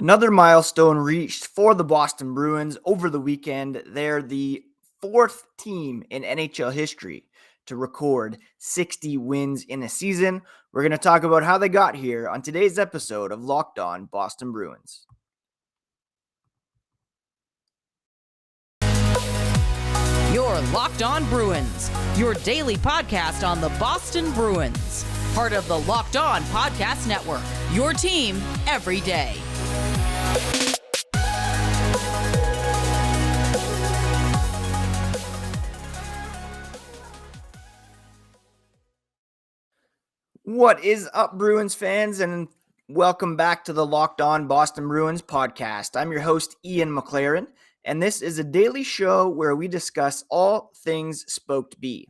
Another milestone reached for the Boston Bruins over the weekend. They're the fourth team in NHL history to record 60 wins in a season. We're going to talk about how they got here on today's episode of Locked On Boston Bruins. You're Locked On Bruins, your daily podcast on the Boston Bruins. Part of the Locked On Podcast Network, your team every day. What is up, Bruins fans, and welcome back to the Locked On Boston Bruins podcast. I'm your host, Ian McLaren, and this is a daily show where we discuss all things Spoked B.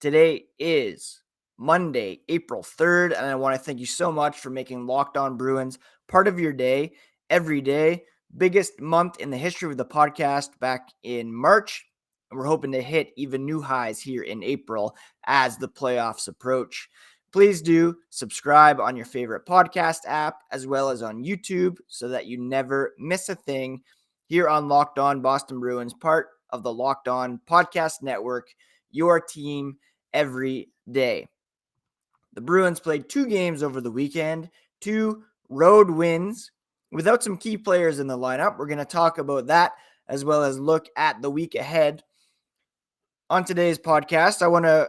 Today is Monday, April 3rd, and I want to thank you so much for making Locked On Bruins part of your day, every day. Biggest month in the history of the podcast back in March, and we're hoping to hit even new highs here in April as the playoffs approach. Please do subscribe on your favorite podcast app as well as on YouTube so that you never miss a thing here on Locked On Boston Bruins, part of the Locked On Podcast Network, your team every day. The Bruins played 2 games over the weekend, 2 road wins without some key players in the lineup. We're going to talk about that as well as look at the week ahead. On today's podcast, I want to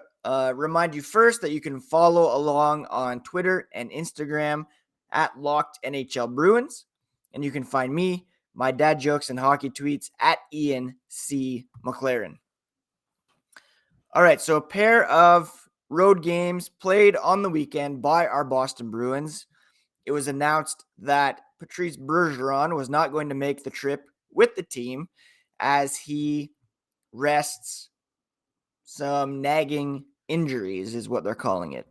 remind you first that you can follow along on Twitter and Instagram at Locked NHL Bruins. And you can find me, my dad jokes and hockey tweets at Ian C. McLaren. All right, so a pair of road games played on the weekend by our Boston Bruins. It was announced that Patrice Bergeron was not going to make the trip with the team as he rests some nagging injuries, is what they're calling it.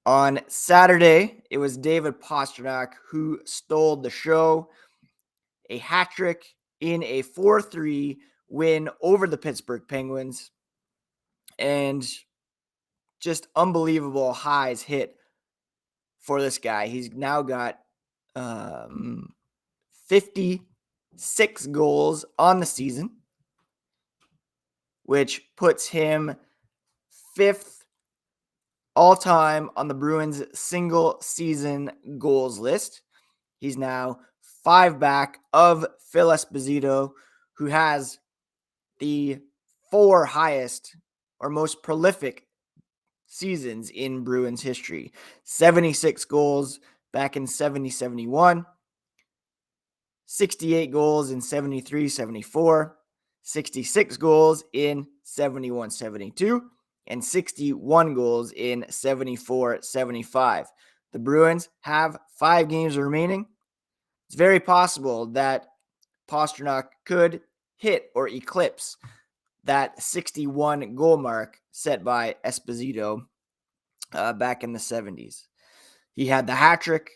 On Saturday, it was David Pastrnak who stole the show. A hat trick in a 4-3 win over the Pittsburgh Penguins. And just unbelievable highs hit for this guy. He's now got 56 goals on the season, which puts him 5th all-time on the Bruins' single-season goals list. He's now 5 back of Phil Esposito, who has the 4 highest or most prolific seasons in Bruins history. 76 goals back in 70-71, 68 goals in 73-74, 66 goals in 71-72, and 61 goals in 74-75. The Bruins have 5 games remaining. It's very possible that Pastrnak could hit or eclipse that 61 goal mark set by Esposito back in the 70s. He had the hat trick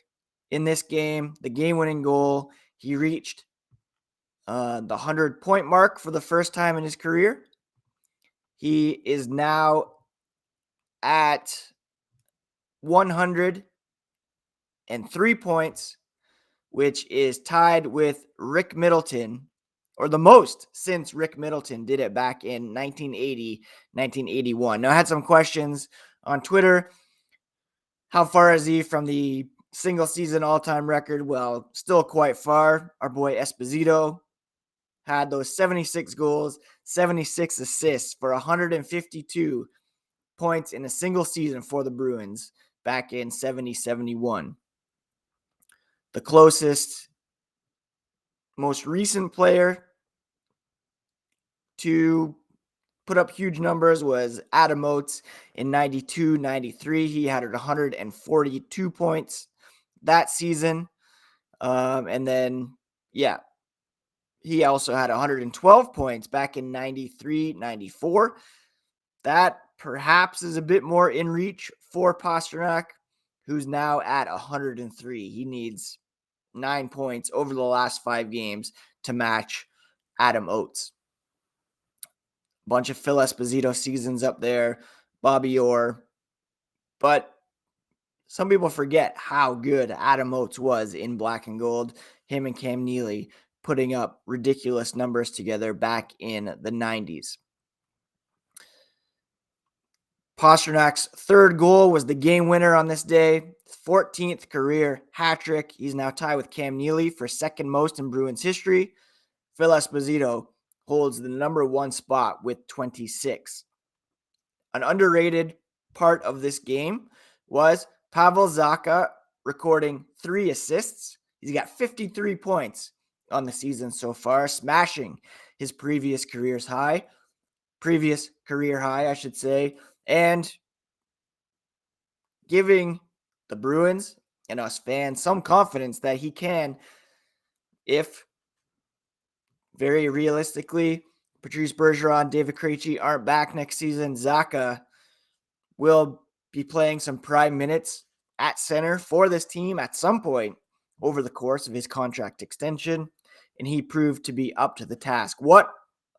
in this game, the game-winning goal. He reached the 100-point mark for the first time in his career. He is now at 103 points, which is tied with Rick Middleton, or the most since Rick Middleton did it back in 1980, 1981. Now, I had some questions on Twitter. How far is he from the single-season all-time record? Well, still quite far. Our boy Esposito had those 76 goals, 76 assists for 152 points in a single season for the Bruins back in 70-71. The closest, most recent player to put up huge numbers was Adam Oates in 92-93. He had 142 points that season. And then, he also had 112 points back in 93-94. That perhaps is a bit more in reach for Pastrnak, who's now at 103. He needs 9 points over the last 5 games to match Adam Oates. Bunch of Phil Esposito seasons up there, Bobby Orr. But some people forget how good Adam Oates was in black and gold. Him and Cam Neely putting up ridiculous numbers together back in the 90s. Pasternak's third goal was the game winner on this day, 14th career hat trick. He's now tied with Cam Neely for second most in Bruins history. Phil Esposito holds the number one spot with 26. An underrated part of this game was Pavel Zacha recording 3 assists. He's got 53 points on the season so far, smashing his previous career high, I should say, and giving the Bruins and us fans some confidence that he can, if very realistically, Patrice Bergeron, David Krejci aren't back next season, Zacha will be playing some prime minutes at center for this team at some point over the course of his contract extension, and he proved to be up to the task. What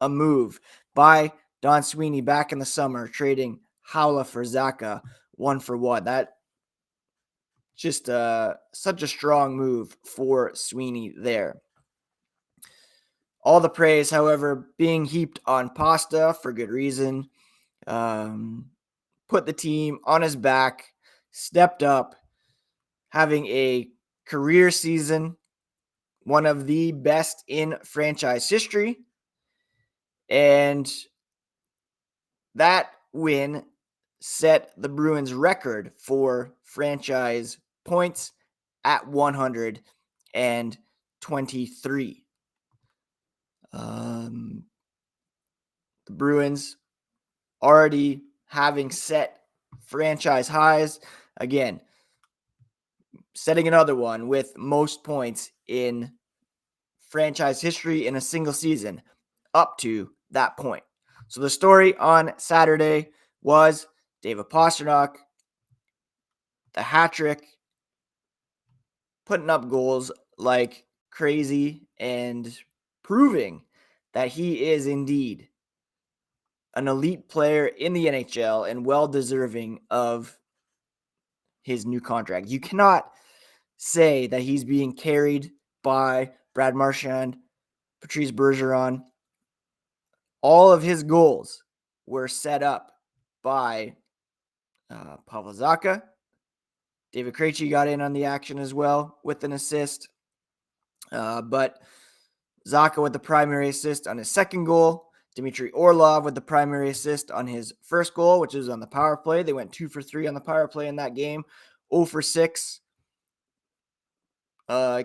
a move by Don Sweeney back in the summer, trading Haula for Zacha 1-for-1. That just such a strong move for Sweeney there. All the praise, however, being heaped on Pasta for good reason. Put the team on his back, stepped up, having a career season, one of the best in franchise history. And that win set the Bruins record for franchise points at 123. The Bruins already having set franchise highs. Again, setting another one with most points in franchise history in a single season up to that point. So the story on Saturday was David Pastrnak, the hat trick, putting up goals like crazy and proving that he is indeed an elite player in the NHL and well deserving of his new contract. You cannot say that he's being carried by Brad Marchand, Patrice Bergeron. All of his goals were set up by Pavel Zacha. David Krejci got in on the action as well with an assist. But Zacha with the primary assist on his second goal. Dmitry Orlov with the primary assist on his first goal, which is on the power play. They went 2 for 3 on the power play in that game. 0 for 6.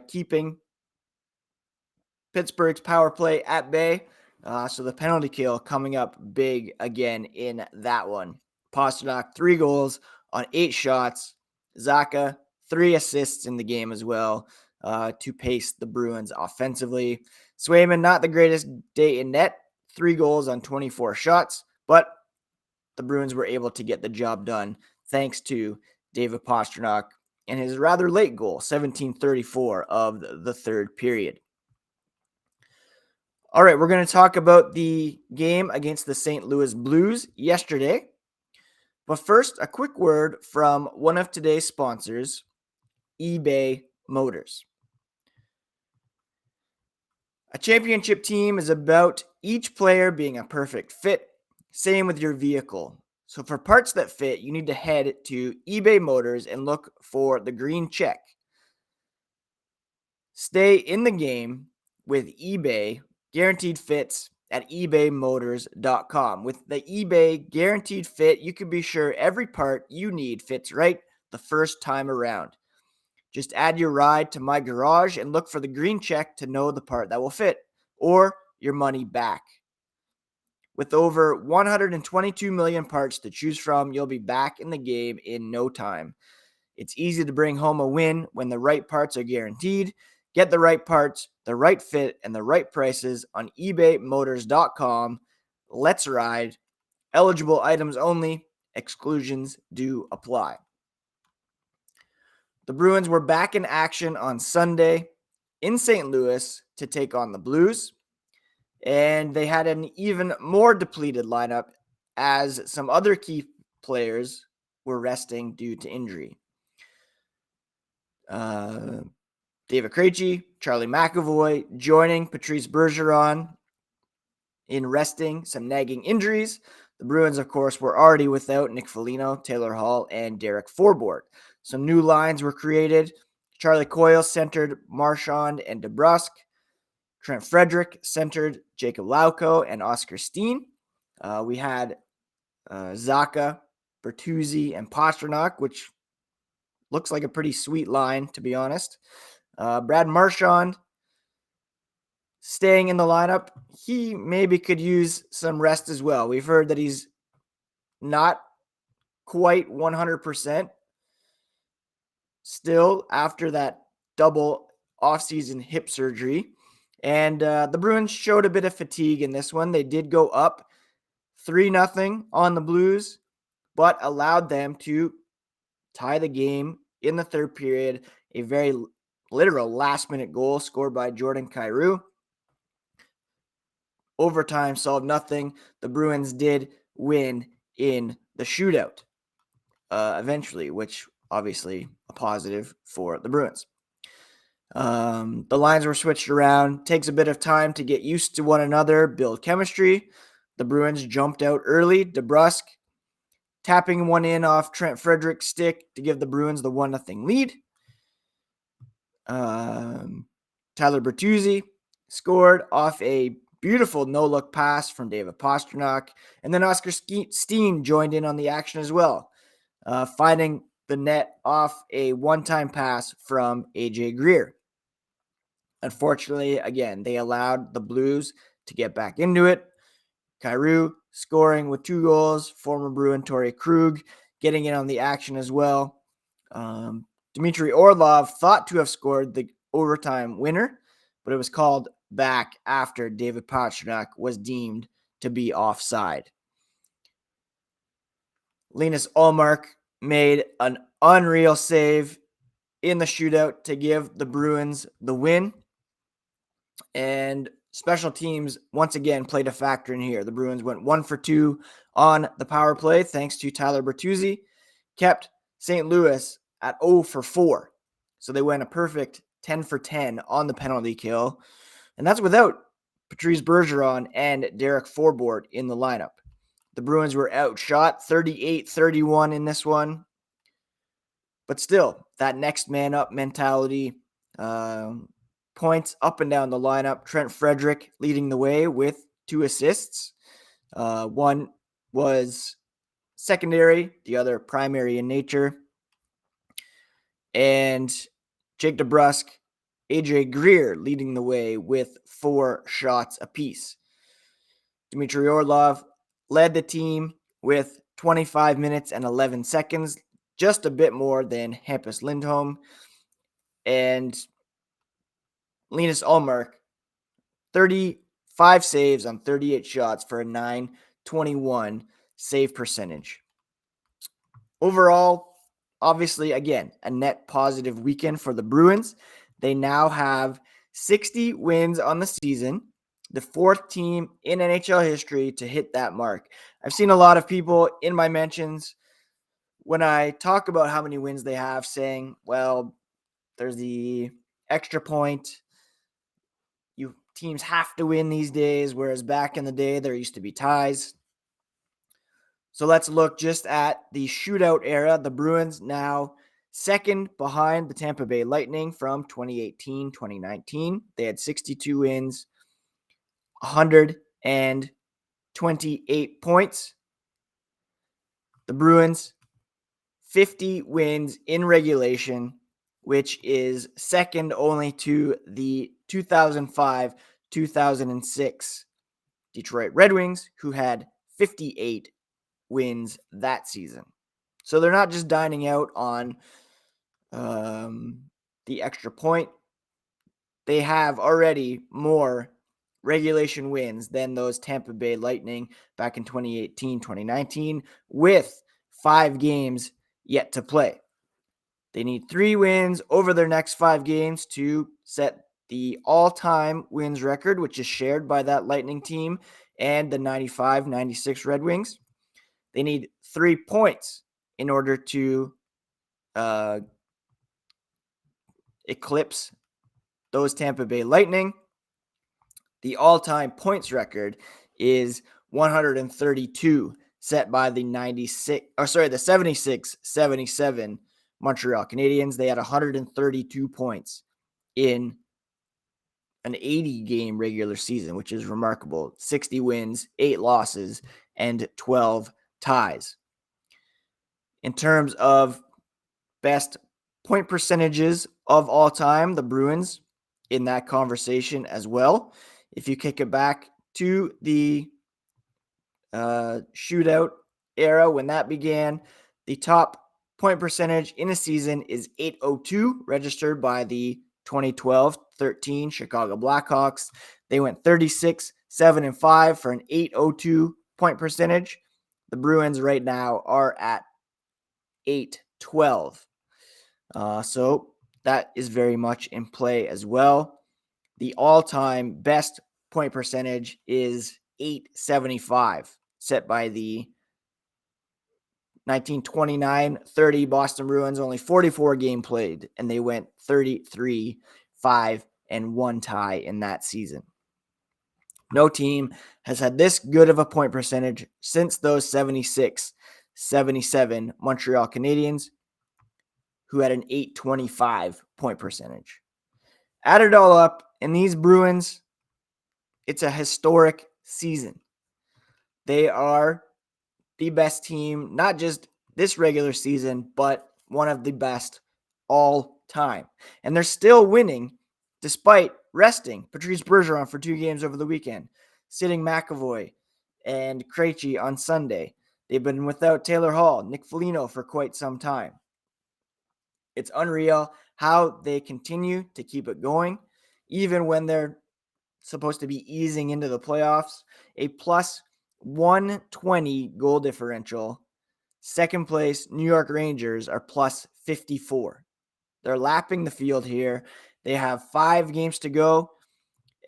Keeping Pittsburgh's power play at bay. So the penalty kill coming up big again in that one. Pastrnak, 3 goals on 8 shots. Zacha, 3 assists in the game as well to pace the Bruins offensively. Swayman, not the greatest day in net. 3 goals on 24 shots, but the Bruins were able to get the job done thanks to David Pastrnak and his rather late goal, 17:34 of the third period. All right, we're going to talk about the game against the St. Louis Blues yesterday. But first, a quick word from one of today's sponsors, eBay Motors. A championship team is about each player being a perfect fit. Same with your vehicle. So for parts that fit, you need to head to eBay Motors and look for the green check. Stay in the game with eBay Guaranteed Fits at ebaymotors.com. With the eBay Guaranteed Fit, you can be sure every part you need fits right the first time around. Just add your ride to My Garage and look for the green check to know the part that will fit, or your money back. With over 122 million parts to choose from, you'll be back in the game in no time. It's easy to bring home a win when the right parts are guaranteed. Get the right parts, the right fit, and the right prices on ebaymotors.com. Let's ride. Eligible items only. Exclusions do apply. The Bruins were back in action on Sunday in St. Louis to take on the Blues, and they had an even more depleted lineup as some other key players were resting due to injury. David Krejci, Charlie McAvoy joining Patrice Bergeron in resting some nagging injuries. The Bruins, of course, were already without Nick Foligno, Taylor Hall, and Derek Forbort. Some new lines were created. Charlie Coyle centered Marchand and DeBrusk. Trent Frederick centered Jacob Lauko and Oscar Steen. We had Zacha, Bertuzzi, and Pastrnak, which looks like a pretty sweet line, to be honest. Brad Marchand staying in the lineup. He maybe could use some rest as well. We've heard that he's not quite 100% still after that double offseason hip surgery. And the Bruins showed a bit of fatigue in this one. They did go up 3-0 on the Blues, but allowed them to tie the game in the third period. A very literal last-minute goal scored by Jordan Kyrou. Overtime solved nothing. The Bruins did win in the shootout eventually, which obviously a positive for the Bruins. The lines were switched around. Takes a bit of time to get used to one another, build chemistry. The Bruins jumped out early. DeBrusk tapping one in off Trent Frederick's stick to give the Bruins the 1-0 lead. Tyler Bertuzzi scored off a beautiful no-look pass from David Pastrnak. And then Oscar Steen joined in on the action as well, finding the net off a one-time pass from AJ Greer. Unfortunately, again, they allowed the Blues to get back into it. Kyrou scoring with 2 goals. Former Bruin Torrey Krug getting in on the action as well. Dmitry Orlov thought to have scored the overtime winner, but it was called back after David Pastrnak was deemed to be offside. Linus Ullmark made an unreal save in the shootout to give the Bruins the win. And special teams once again played a factor in here. The Bruins went 1 for 2 on the power play thanks to Tyler Bertuzzi, kept St. Louis at 0 for 4. So they went a perfect 10 for 10 on the penalty kill. And that's without Patrice Bergeron and Derek Forbort in the lineup. The Bruins were outshot 38-31 in this one. But still, that next man up mentality, points up and down the lineup. Trent Frederick leading the way with 2 assists. One was secondary, the other primary in nature. And Jake DeBrusk, AJ Greer leading the way with 4 shots apiece. Dmitry Orlov led the team with 25 minutes and 11 seconds, just a bit more than Hampus Lindholm. And Linus Ullmark, 35 saves on 38 shots for a .921 save percentage. Overall, obviously, again, a net positive weekend for the Bruins. They now have 60 wins on the season, the 4th team in NHL history to hit that mark. I've seen a lot of people in my mentions when I talk about how many wins they have saying, well, there's the extra point. Teams have to win these days, whereas back in the day, there used to be ties. So let's look just at the shootout era. The Bruins now second behind the Tampa Bay Lightning from 2018-2019. They had 62 wins, 128 points. The Bruins, 50 wins in regulation, which is second only to the 2005-2006 Detroit Red Wings, who had 58 wins that season. So they're not just dining out on the extra point. They have already more regulation wins than those Tampa Bay Lightning back in 2018-2019, with 5 games yet to play. They need 3 wins over their next 5 games to set the all-time wins record, which is shared by that Lightning team and the 95-96 Red Wings. They need 3 points in order to eclipse those Tampa Bay Lightning. The all-time points record is 132, set by the 76-77 Montreal Canadiens. They had 132 points in an 80-game regular season, which is remarkable. 60 wins, 8 losses, and 12 ties. In terms of best point percentages of all time, the Bruins in that conversation as well. If you kick it back to the shootout era when that began, the top point percentage in a season is .802, registered by the 2012-13 Chicago Blackhawks. They went 36-7-5 for an .802 point percentage. The Bruins right now are at .812. So that is very much in play as well. The all-time best point percentage is .875, set by the 1929-30 Boston Bruins. Only 44 games played, and they went 33-5 and 1 tie in that season. No team has had this good of a point percentage since those 76-77 Montreal Canadiens, who had an .825 point percentage. Add it all up, and these Bruins, it's a historic season. They are the best team, not just this regular season, but one of the best all time. And they're still winning despite resting Patrice Bergeron for 2 games over the weekend, sitting McAvoy and Krejci on Sunday. They've been without Taylor Hall, Nick Foligno for quite some time. It's unreal how they continue to keep it going, even when they're supposed to be easing into the playoffs. A plus 120 goal differential. Second place, New York Rangers are plus 54. They're lapping the field here. They have 5 games to go,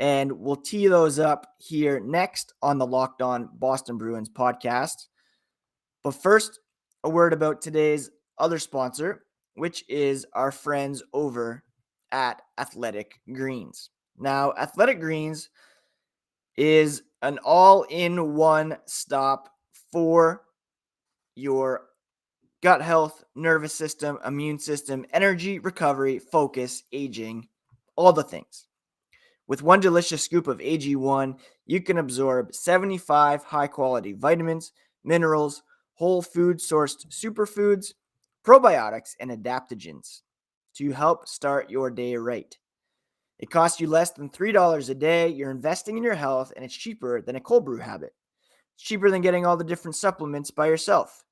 and we'll tee those up here next on the Locked On Boston Bruins podcast. But first, a word about today's other sponsor, which is our friends over at Athletic Greens. Now, Athletic Greens is an all-in-one stop for your gut health, nervous system, immune system, energy, recovery, focus, aging, all the things. With one delicious scoop of AG1, you can absorb 75 high-quality vitamins, minerals, whole food-sourced superfoods, probiotics, and adaptogens to help start your day right. It costs you less than $3 a day. You're investing in your health, and it's cheaper than a cold brew habit. It's cheaper than getting all the different supplements by yourself.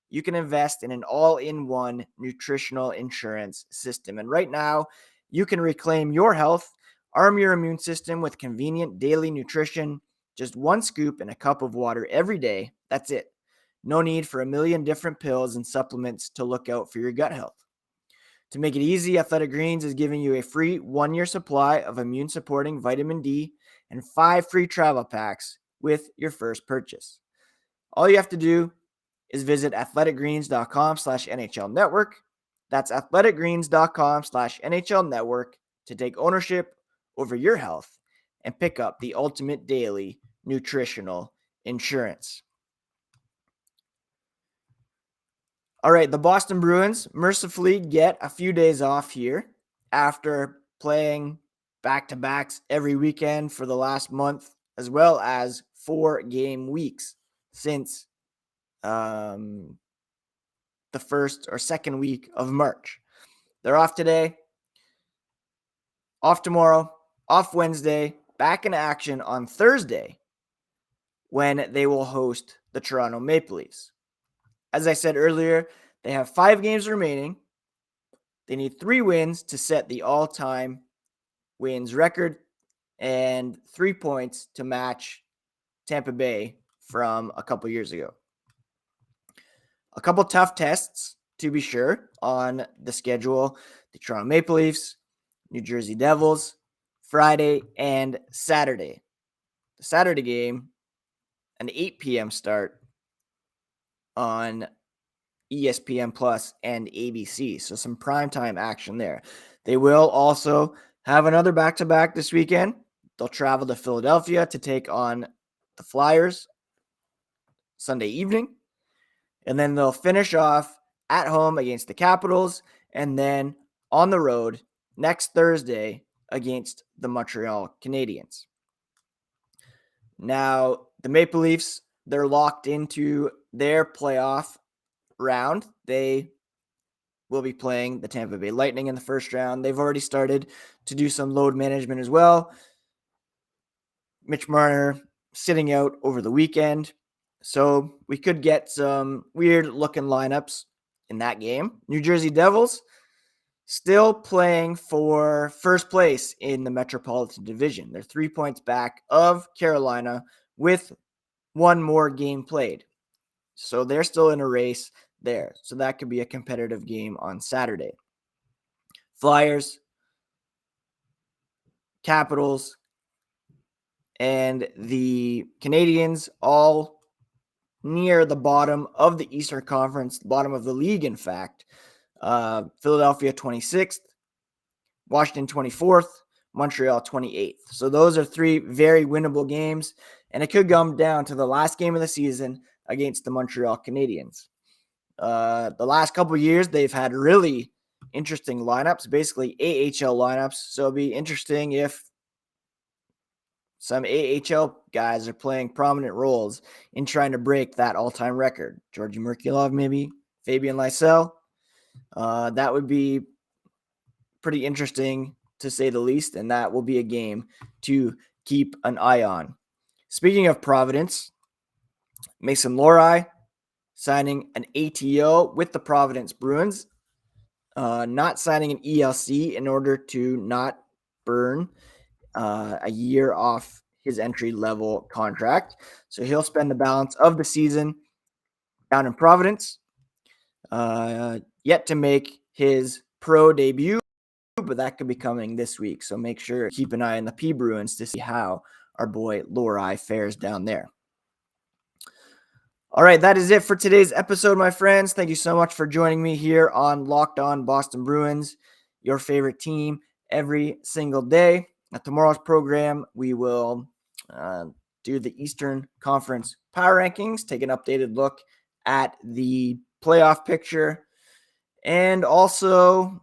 You can invest in an all-in-one nutritional insurance system. And right now, you can reclaim your health, arm your immune system with convenient daily nutrition, just 1 scoop in a cup of water every day. That's it. No need for a million different pills and supplements to look out for your gut health. To make it easy, Athletic Greens is giving you a free 1-year supply of immune-supporting vitamin D and 5 free travel packs with your first purchase. All you have to do is visit athleticgreens.com/NHL Network. That's athleticgreens.com/NHL Network to take ownership over your health and pick up the ultimate daily nutritional insurance. All right, the Boston Bruins mercifully get a few days off here after playing back-to-backs every weekend for the last month, as well as 4-game weeks since the first or second week of March. They're off today, off tomorrow, off Wednesday, back in action on Thursday when they will host the Toronto Maple Leafs. As I said earlier, they have 5 games remaining. They need 3 wins to set the all-time wins record and 3 points to match Tampa Bay from a couple years ago. A couple tough tests, to be sure, on the schedule. The Toronto Maple Leafs, New Jersey Devils, Friday and Saturday. The Saturday game, an 8 p.m. start on ESPN Plus and ABC. So some primetime action there. They will also have another back-to-back this weekend. They'll travel to Philadelphia to take on the Flyers Sunday evening. And then they'll finish off at home against the Capitals and then on the road next Thursday against the Montreal Canadiens. Now, the Maple Leafs, they're locked into their playoff round. They will be playing the Tampa Bay Lightning in the first round. They've already started to do some load management as well. Mitch Marner sitting out over the weekend. So we could get some weird looking lineups in that game. New Jersey Devils still playing for first place in the Metropolitan Division. They're 3 points back of Carolina with one more game played. So they're still in a race there. So that could be a competitive game on Saturday. Flyers, Capitals, and the Canadiens all near the bottom of the Eastern Conference, bottom of the league, in fact. Philadelphia 26th, Washington 24th, Montreal 28th. So those are three very winnable games, and it could come down to the last game of the season against the Montreal Canadiens. The last couple of years, they've had really interesting lineups, basically AHL lineups. So it'll be interesting if some AHL guys are playing prominent roles in trying to break that all-time record. Georgi Merkulov, maybe, Fabian Lysell. That would be pretty interesting, to say the least, and that will be a game to keep an eye on. Speaking of Providence, Mason Lohrei signing an ATO with the Providence Bruins, not signing an ELC in order to not burn a year off his entry-level contract. So he'll spend the balance of the season down in Providence, yet to make his pro debut, but that could be coming this week. So make sure to keep an eye on the P Bruins to see how our boy Lohrei fares down there. All right, that is it for today's episode, my friends. Thank you so much for joining me here on Locked On Boston Bruins, your favorite team every single day. At tomorrow's program, we will do the Eastern Conference Power Rankings, take an updated look at the playoff picture, and also,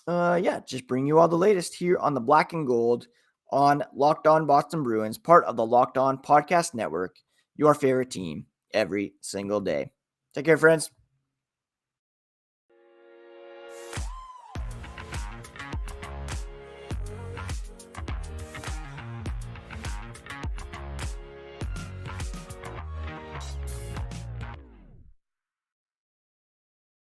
just bring you all the latest here on the Black and Gold on Locked On Boston Bruins, part of the Locked On Podcast Network, your favorite team every single day. Take care, friends.